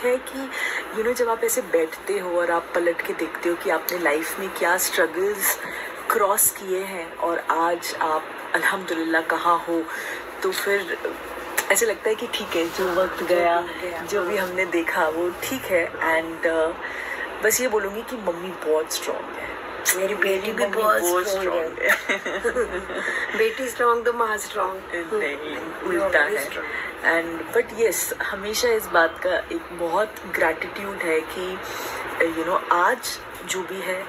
है कि जब आप ऐसे बैठते हो और आप पलट के देखते हो कि आपने लाइफ में क्या स्ट्रगल्स क्रॉस किए हैं और आज आप अल्हम्दुलिल्लाह कहाँ हो, तो फिर ऐसे लगता है कि ठीक है, जो वक्त गया, जो भी हमने देखा वो ठीक है। एंड बस ये बोलूँगी कि मम्मी बहुत स्ट्रॉन्ग है, मेरी बेटी भी बहुत स्ट्रॉन्ग है। बेटी स्ट्रॉन्ग तो माँ स्ट्रॉन्ग नहीं, उल्टा है। एंड बट यस, हमेशा इस बात का एक बहुत ग्रैटिट्यूड है कि आज जो भी है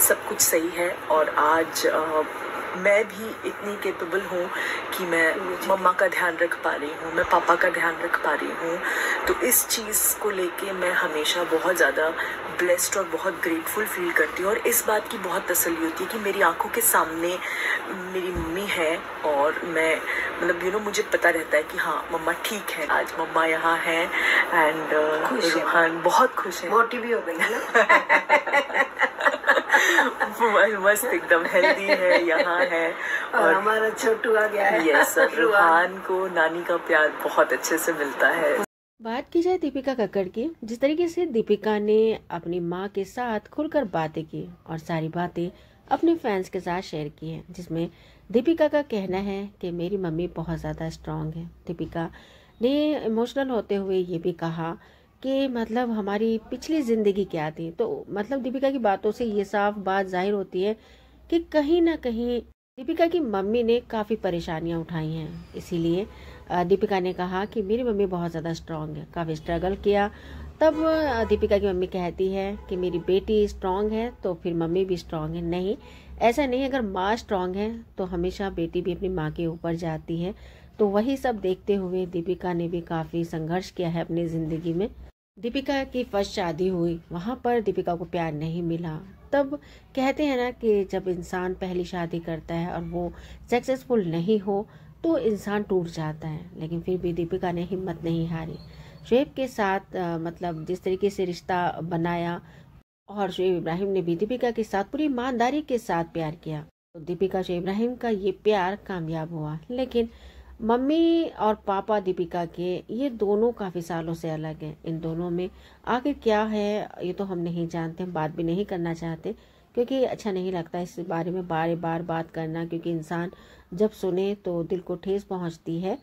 सब कुछ सही है, और आज मैं भी इतनी कैपेबल हूँ कि मैं मम्मा का ध्यान रख पा रही हूँ, मैं पापा का ध्यान रख पा रही हूँ। तो इस चीज़ को लेके मैं हमेशा बहुत ज़्यादा ब्लेस्ड और बहुत ग्रेटफुल फील करती हूँ। और इस बात की बहुत तसल्ली होती है कि मेरी आंखों के सामने मेरी मम्मी है, और मैं मतलब मुझे पता रहता है कि हाँ मम्मा ठीक है, आज मम्मा यहाँ है। एंड रूहान बहुत खुश है, मोटी भी हो गई है ना। मस्त एकदम हेल्दी है, यहाँ है, और हमारा छोटू आ गया है। यस, रूहान को नानी का प्यार बहुत अच्छे से मिलता है। बात की जाए दीपिका कक्कड़ की, जिस तरीके से दीपिका ने अपनी माँ के साथ खुलकर बातें की और सारी बातें अपने फैंस के साथ शेयर की हैं, जिसमें दीपिका का कहना है कि मेरी मम्मी बहुत ज़्यादा स्ट्रांग है। दीपिका ने इमोशनल होते हुए ये भी कहा कि मतलब हमारी पिछली ज़िंदगी क्या थी। तो मतलब दीपिका की बातों से ये साफ बात जाहिर होती है कि कहीं ना कहीं दीपिका की मम्मी ने काफ़ी परेशानियां उठाई हैं। इसीलिए दीपिका ने कहा कि मेरी मम्मी बहुत ज़्यादा स्ट्रांग है, काफ़ी स्ट्रगल किया। तब दीपिका की मम्मी कहती है कि मेरी बेटी स्ट्रांग है तो फिर मम्मी भी स्ट्रांग है। नहीं, ऐसा नहीं, अगर माँ स्ट्रांग है तो हमेशा बेटी भी अपनी माँ के ऊपर जाती है। तो वही सब देखते हुए दीपिका ने भी काफ़ी संघर्ष किया है अपनी ज़िंदगी में। दीपिका की फर्स्ट शादी हुई, वहाँ पर दीपिका को प्यार नहीं मिला। तब कहते हैं ना कि जब इंसान पहली शादी करता है और वो सक्सेसफुल नहीं हो तो इंसान टूट जाता है, लेकिन फिर भी दीपिका ने हिम्मत नहीं हारी। शुएब के साथ मतलब जिस तरीके से रिश्ता बनाया, और शुएब इब्राहिम ने भी दीपिका के साथ पूरी ईमानदारी के साथ प्यार किया, तो दीपिका शुएब इब्राहिम का ये प्यार कामयाब हुआ। लेकिन मम्मी और पापा दीपिका के ये दोनों काफ़ी सालों से अलग हैं। इन दोनों में आखिर क्या है ये तो हम नहीं जानते, हम बात भी नहीं करना चाहते, क्योंकि अच्छा नहीं लगता इस बारे में बार बार बात करना, क्योंकि इंसान जब सुने तो दिल को ठेस पहुंचती है।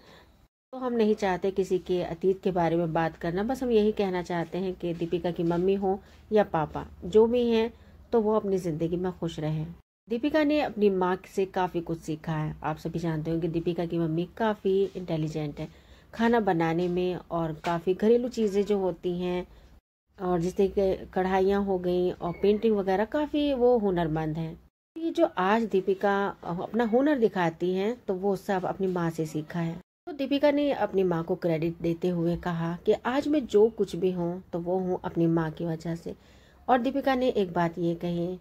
तो हम नहीं चाहते किसी के अतीत के बारे में बात करना। बस हम यही कहना चाहते हैं कि दीपिका की मम्मी हो या पापा, जो भी हैं तो वो अपनी ज़िंदगी में खुश रहें। दीपिका ने अपनी माँ से काफ़ी कुछ सीखा है। आप सभी जानते हो कि दीपिका की मम्मी काफ़ी इंटेलिजेंट है खाना बनाने में, और काफ़ी घरेलू चीज़ें जो होती हैं और जैसे कि कढ़ाइयाँ हो गई और पेंटिंग वगैरह, काफ़ी वो हुनरमंद हैं। ये जो आज दीपिका अपना हुनर दिखाती हैं तो वो सब अपनी माँ से सीखा है। तो दीपिका ने अपनी माँ को क्रेडिट देते हुए कहा कि आज मैं जो कुछ भी हूँ तो वो हूँ अपनी माँ की वजह से। और दीपिका ने एक बात ये कही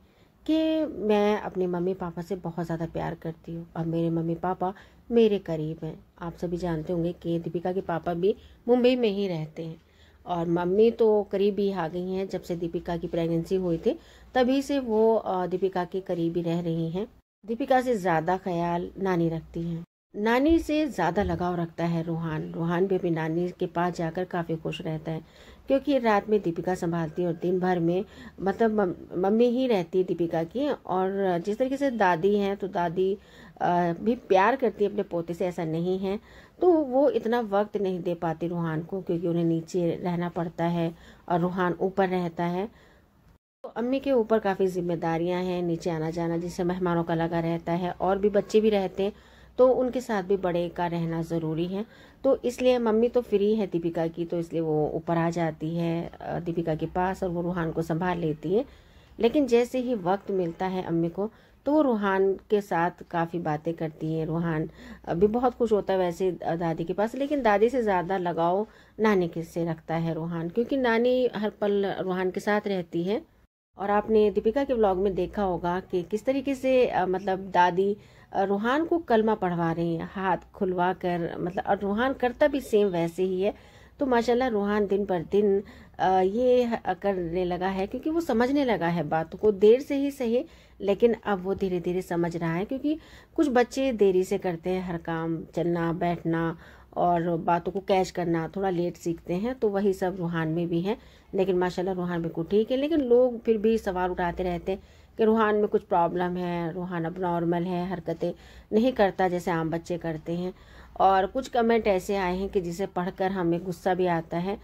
कि मैं अपने मम्मी पापा से बहुत ज़्यादा प्यार करती हूँ और मेरे मम्मी पापा मेरे करीब हैं। आप सभी जानते होंगे कि दीपिका के पापा भी मुंबई में ही रहते हैं, और मम्मी तो करीब ही आ गई हैं। जब से दीपिका की प्रेगनेंसी हुई थी तभी से वो दीपिका के करीब ही रह रही हैं। दीपिका से ज़्यादा ख्याल नानी रखती हैं, नानी से ज़्यादा लगाव रखता है रूहान। रूहान भी अपनी नानी के पास जाकर काफ़ी खुश रहता है, क्योंकि रात में दीपिका संभालती है और दिन भर में मतलब मम्मी ही रहती है दीपिका की। और जिस तरीके से दादी हैं तो दादी भी प्यार करती है अपने पोते से, ऐसा नहीं है। तो वो इतना वक्त नहीं दे पाती रूहान को, क्योंकि उन्हें नीचे रहना पड़ता है और रूहान ऊपर रहता है। तो अम्मी के ऊपर काफ़ी जिम्मेदारियां हैं, नीचे आना जाना, जिससे मेहमानों का लगा रहता है, और भी बच्चे भी रहते हैं तो उनके साथ भी बड़े का रहना ज़रूरी है। तो इसलिए मम्मी तो फ्री है दीपिका की, तो इसलिए वो ऊपर आ जाती है दीपिका के पास और वो रूहान को संभाल लेती है। लेकिन जैसे ही वक्त मिलता है अम्मी को तो वो रूहान के साथ काफ़ी बातें करती हैं। रूहान भी बहुत खुश होता है वैसे दादी के पास, लेकिन दादी से ज़्यादा लगाव नानी के से रखता है रूहान, क्योंकि नानी हर पल रूहान के साथ रहती है। और आपने दीपिका के व्लॉग में देखा होगा कि किस तरीके से मतलब दादी रूहान को कलमा पढ़वा रही है हाथ खुलवा कर, मतलब और रूहान करता भी सेम वैसे ही है। तो माशाल्लाह रूहान दिन पर दिन ये करने लगा है, क्योंकि वो समझने लगा है बातों को, देर से ही सही लेकिन अब वो धीरे धीरे समझ रहा है। क्योंकि कुछ बच्चे देरी से करते हैं हर काम, चलना बैठना और बातों को कैच करना थोड़ा लेट सीखते हैं, तो वही सब रूहान में भी है। लेकिन माशाल्लाह रूहान बिल्कुल ठीक है, लेकिन लोग फिर भी सवाल उठाते रहते हैं कि रूहान में कुछ प्रॉब्लम है, रूहान अब नॉर्मल है, हरकतें नहीं करता जैसे आम बच्चे करते हैं। और कुछ कमेंट ऐसे आए हैं कि जिसे पढ़कर हमें गुस्सा भी आता है,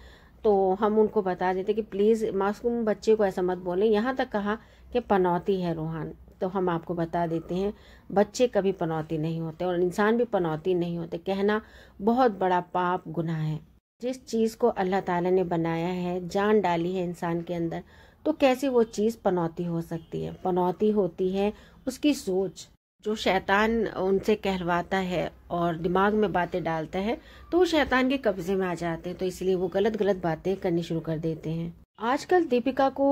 तो हम उनको बता देते कि प्लीज़ मासूम बच्चे को ऐसा मत बोलें। यहाँ तक कहा कि पनौती है रूहान, तो हम आपको बता देते हैं बच्चे कभी पनौती नहीं होते और इंसान भी पनौती नहीं होते। कहना बहुत बड़ा पाप गुनाह है। जिस चीज़ को अल्लाह ताला ने बनाया है, जान डाली है इंसान के अंदर, तो कैसे वो चीज़ पनौती हो सकती है? पनौती होती है उसकी सोच, जो शैतान उनसे कहलवाता है और दिमाग में बातें डालता है, तो वो शैतान के कब्जे में आ जाते हैं, तो इसलिए वो गलत गलत बातें करनी शुरू कर देते हैं। आजकल दीपिका को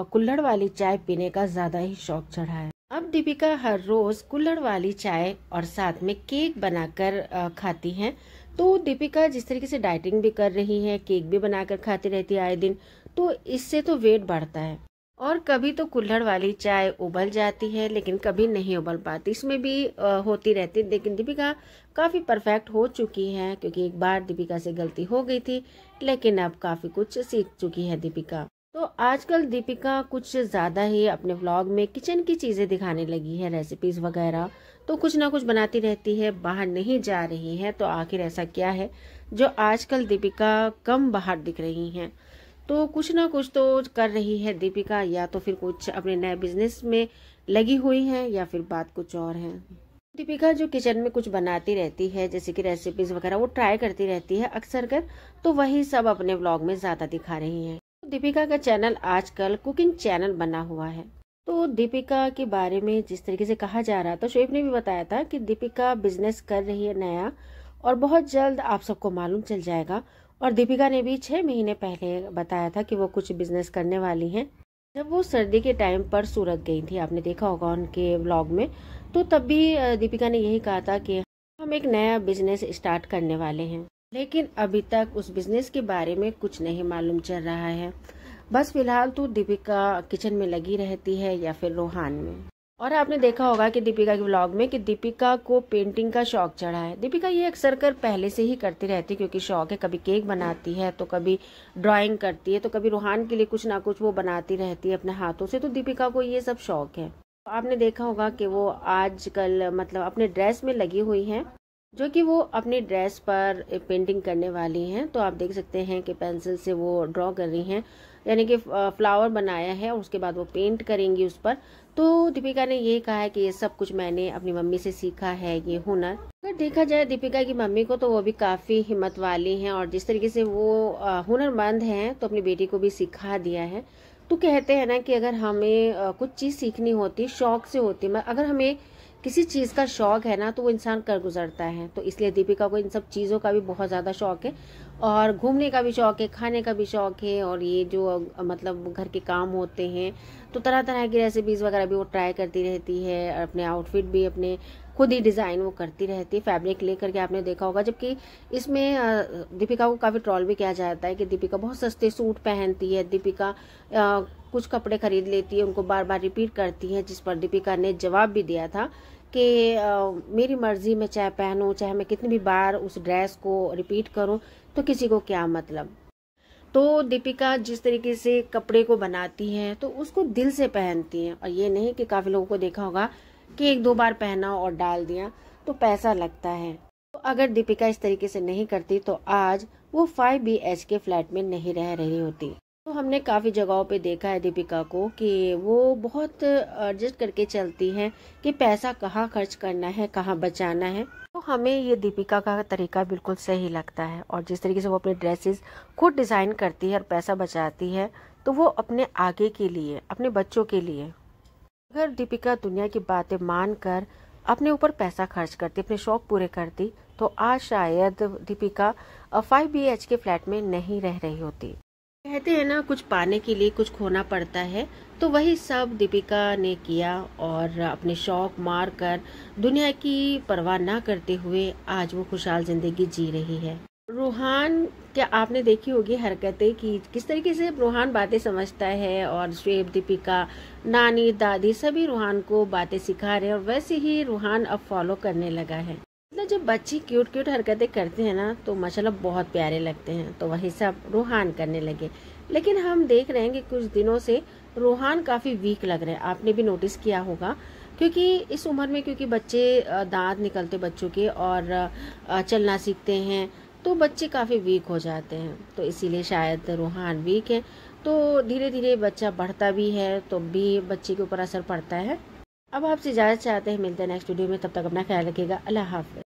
कुल्हड़ वाली चाय पीने का ज्यादा ही शौक चढ़ा है। अब दीपिका हर रोज कुल्हड़ वाली चाय और साथ में केक बनाकर खाती हैं। तो दीपिका जिस तरीके से डाइटिंग भी कर रही है, केक भी बनाकर खाती रहती है आए दिन, तो इससे तो वेट बढ़ता है। और कभी तो कुल्हड़ वाली चाय उबल जाती है, लेकिन कभी नहीं उबल पाती, इसमें भी होती रहती है। लेकिन दीपिका काफ़ी परफेक्ट हो चुकी है, क्योंकि एक बार दीपिका से गलती हो गई थी, लेकिन अब काफ़ी कुछ सीख चुकी है दीपिका। तो आजकल दीपिका कुछ ज़्यादा ही अपने व्लॉग में किचन की चीज़ें दिखाने लगी है, रेसिपीज़ वगैरह, तो कुछ ना कुछ बनाती रहती है, बाहर नहीं जा रही है। तो आखिर ऐसा क्या है जो आजकल दीपिका कम बाहर दिख रही हैं? तो कुछ ना कुछ तो कर रही है दीपिका, या तो फिर कुछ अपने नए बिजनेस में लगी हुई है, या फिर बात कुछ और है। दीपिका जो किचन में कुछ बनाती रहती है, जैसे कि रेसिपीज वगैरह, वो ट्राई करती रहती है अक्सर कर, तो वही सब अपने व्लॉग में ज्यादा दिखा रही है। तो दीपिका का चैनल आजकल कुकिंग चैनल बना हुआ है। तो दीपिका के बारे में जिस तरीके से कहा जा रहा था, शोएब ने भी बताया था कि दीपिका बिजनेस कर रही है नया, और बहुत जल्द आप सबको मालूम चल जाएगा। और दीपिका ने भी 6 महीने पहले बताया था कि वो कुछ बिजनेस करने वाली हैं। जब वो सर्दी के टाइम पर सूरत गई थी, आपने देखा होगा उनके व्लॉग में, तो तब भी दीपिका ने यही कहा था कि हम एक नया बिजनेस स्टार्ट करने वाले हैं। लेकिन अभी तक उस बिजनेस के बारे में कुछ नहीं मालूम चल रहा है। बस फिलहाल तो दीपिका किचन में लगी रहती है या फिर रूहान में। और आपने देखा होगा कि दीपिका के व्लॉग में कि दीपिका को पेंटिंग का शौक चढ़ा है। दीपिका ये अक्सर कर पहले से ही करती रहती है, क्योंकि शौक है। कभी केक बनाती है, तो कभी ड्राइंग करती है, तो कभी रूहान के लिए कुछ ना कुछ वो बनाती रहती है अपने हाथों से। तो दीपिका को ये सब शौक है। तो आपने देखा होगा कि वो आजकल मतलब अपने ड्रेस में लगी हुई है, जो कि वो अपनी ड्रेस पर पेंटिंग करने वाली हैं। तो आप देख सकते हैं कि पेंसिल से वो ड्रॉ कर रही हैं, यानी कि फ्लावर बनाया है और उसके बाद वो पेंट करेंगी उस पर। तो दीपिका ने ये कहा है कि ये सब कुछ मैंने अपनी मम्मी से सीखा है, ये हुनर। अगर देखा जाए दीपिका की मम्मी को, तो वो भी काफ़ी हिम्मत वाली हैं, और जिस तरीके से वो हुनरमंद हैं, तो अपनी बेटी को भी सिखा दिया है। तो कहते हैं ना कि अगर हमें कुछ चीज़ सीखनी होती, शौक से होती, अगर हमें किसी चीज़ का शौक है ना, तो वो इंसान कर गुजरता है। तो इसलिए दीपिका को इन सब चीज़ों का भी बहुत ज़्यादा शौक है, और घूमने का भी शौक है, खाने का भी शौक है, और ये जो मतलब घर के काम होते हैं, तो तरह तरह की रेसिपीज़ वगैरह भी वो ट्राई करती रहती है। अपने आउटफिट भी अपने खुद ही डिज़ाइन वो करती रहती है, फैब्रिक लेकर के, आपने देखा होगा। जबकि इसमें दीपिका को काफ़ी ट्रोल भी किया जाता है कि दीपिका बहुत सस्ते सूट पहनती है, दीपिका कुछ कपड़े खरीद लेती है, उनको बार बार रिपीट करती है। जिस पर दीपिका ने जवाब भी दिया था कि मेरी मर्जी, मैं चाहे पहनूं, चाहे मैं कितनी भी बार उस ड्रेस को रिपीट करूं, तो किसी को क्या मतलब। तो दीपिका जिस तरीके से कपड़े को बनाती है, तो उसको दिल से पहनती है, और ये नहीं कि काफ़ी लोगों को देखा होगा कि 1-2 बार पहना और डाल दिया तो पैसा लगता है। तो अगर दीपिका इस तरीके से नहीं करती, तो आज वो 5 BHK फ्लैट में नहीं रह रही होती। तो हमने काफ़ी जगहों पे देखा है दीपिका को कि वो बहुत एडजस्ट करके चलती हैं कि पैसा कहाँ खर्च करना है, कहाँ बचाना है। तो हमें ये दीपिका का तरीका बिल्कुल सही लगता है। और जिस तरीके से वो अपने ड्रेसेस खुद डिज़ाइन करती है और पैसा बचाती है, तो वो अपने आगे के लिए, अपने बच्चों के लिए। अगर दीपिका दुनिया की बातें मानकर अपने ऊपर पैसा खर्च करती, अपने शौक पूरे करती, तो आज शायद दीपिका 5 BHK फ्लैट में नहीं रह रही होती। कहते हैं ना, कुछ पाने के लिए कुछ खोना पड़ता है, तो वही सब दीपिका ने किया, और अपने शौक मार कर दुनिया की परवाह ना करते हुए आज वो खुशहाल जिंदगी जी रही है। रूहान, क्या आपने देखी होगी हरकतें कि किस तरीके से रूहान बातें समझता है, और शोएब, दीपिका, नानी, दादी सभी रूहान को बातें सिखा रहे हैं, और वैसे ही रूहान अब फॉलो करने लगा है। मतलब जब बच्चे क्यूट क्यूट हरकतें करते हैं ना तो माशाल्लाह बहुत प्यारे लगते हैं। तो वही सब रूहान करने लगे। लेकिन हम देख रहे हैं कि कुछ दिनों से रूहान काफ़ी वीक लग रहे हैं। आपने भी नोटिस किया होगा, क्योंकि इस उम्र में क्योंकि बच्चे दांत निकलते बच्चों के और चलना सीखते हैं तो बच्चे काफ़ी वीक हो जाते हैं। तो इसीलिए शायद रूहान वीक है। तो धीरे धीरे बच्चा बढ़ता भी है तो भी बच्चे के ऊपर असर पड़ता है। अब आपसे इजाज़त चाहते हैं, मिलते हैं नेक्स्ट वीडियो में। तब तक अपना ख्याल रखिएगा। अल्लाह हाफ़िज़।